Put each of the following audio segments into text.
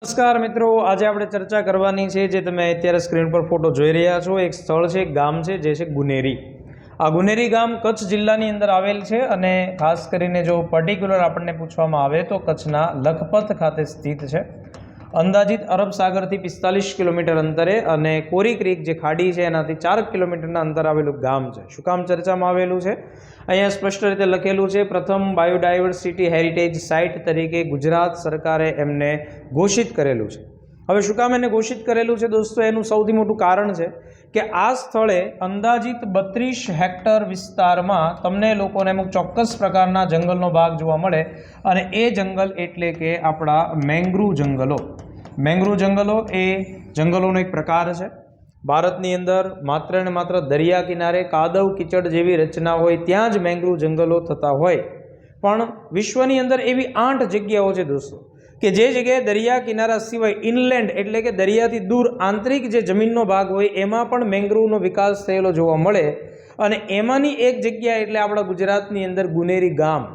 નમસ્કાર મિત્રો, આજે આપણે ચર્ચા કરવાની છે જે તમે અત્યારે સ્ક્રીન પર ફોટો જોઈ રહ્યા છો. એક સ્થળ છે, એક ગામ છે જે છે ગુનેરી. આ ગુનેરી ગામ કચ્છ જિલ્લાની અંદર આવેલ છે અને ખાસ કરીને જો પર્ટિક્યુલર આપણને પૂછવામાં આવે તો કચ્છના લખપત ખાતે સ્થિત છે. અંદાજિત અરબ સાગરથી 45 કિલોમીટર અંતરે અને કોરી ક્રીક જે ખાડી છે એનાથી 4 કિલોમીટરના અંતર આવેલું ગામ છે. શું કામ ચર્ચામાં આવેલું છે? અહીંયા સ્પષ્ટ રીતે લખેલું છે, પ્રથમ બાયોડાયવર્સિટી હેરિટેજ સાઇટ તરીકે ગુજરાત સરકારે એમને ઘોષિત કરેલું છે. હવે શું કામ એને ઘોષિત કરેલું છે દોસ્તો? એનું સૌથી મોટું કારણ છે કે આ સ્થળે અંદાજિત 32 હેક્ટર વિસ્તારમાં તમને લોકોને અમુક ચોક્કસ પ્રકારના જંગલનો ભાગ જોવા મળે અને એ જંગલ એટલે કે આપણા મેંગ્રુવ જંગલો. મેંગ્રુવ જંગલો એ જંગલોનો એક પ્રકાર છે. ભારતની અંદર માત્ર ને માત્ર દરિયા કિનારે કાદવ કીચડ જેવી રચના હોય ત્યાં જ મેંગ્રુવ જંગલો થતા હોય, પણ વિશ્વની અંદર એવી 8 જગ્યાઓ છે દોસ્તો કે જે જગ્યાએ દરિયા કિનારા સિવાય ઇનલેન્ડ એટલે કે દરિયાથી દૂર આંતરિક જે જમીનનો ભાગ હોય એમાં પણ મેંગ્રુવનો વિકાસ થયેલો જોવા મળે. અને એમાંની એક જગ્યા એટલે આપણા ગુજરાતની અંદર ગુનેરી ગામ.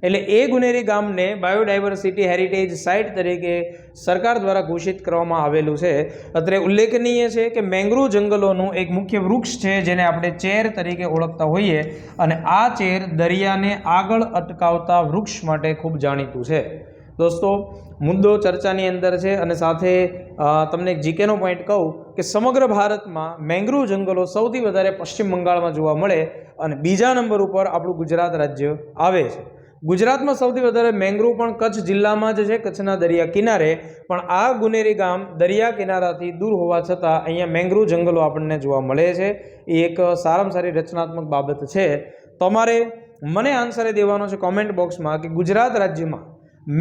એટલે એ ગુનેરી ગામને બાયોડાયવર્સિટી હેરિટેજ સાઇટ તરીકે સરકાર દ્વારા ઘોષિત કરવામાં આવેલું છે. અત્રે ઉલ્લેખનીય છે કે મેંગ્રુવ જંગલોનું એક મુખ્ય વૃક્ષ છે જેને આપણે ચેર તરીકે ઓળખતા હોઈએ અને આ ચેર દરિયાને આગળ અટકાવતા વૃક્ષ માટે ખૂબ જાણીતું છે. દોસ્તો, મુદ્દો ચર્ચાની અંદર છે અને સાથે તમને એક જીકેનો પોઈન્ટ કહું કે સમગ્ર ભારતમાં મેંગ્રુવ જંગલો સૌથી વધારે પશ્ચિમ બંગાળમાં જોવા મળે અને બીજા નંબર ઉપર આપણું ગુજરાત રાજ્ય આવે છે. ગુજરાતમાં સૌથી વધારે મેંગ્રુવ પણ કચ્છ જિલ્લામાં જ છે, કચ્છના દરિયા કિનારે. પણ આ ગુનેરી ગામ દરિયા કિનારાથી દૂર હોવા છતાં અહીંયા મેંગ્રુવ જંગલો આપણને જોવા મળે છે. એ એક સારામાં સારી રચનાત્મક બાબત છે. તમારે મને આન્સર દેવાનો છે કોમેન્ટ બોક્સમાં કે ગુજરાત રાજ્યમાં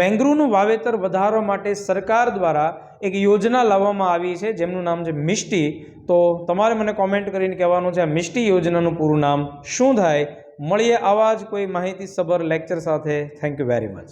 મેંગ્રુવનું વાવેતર વધારવા માટે સરકાર દ્વારા એક યોજના લાવવામાં આવી છે જેમનું નામ છે મિષ્ટી. તો તમારે મને કોમેન્ટ કરીને કહેવાનું છે આ મિષ્ટી યોજનાનું પૂરું નામ શું થાય. મળીએ આવા જ કોઈ માહિતીસભર લેક્ચર સાથે. Thank you very much.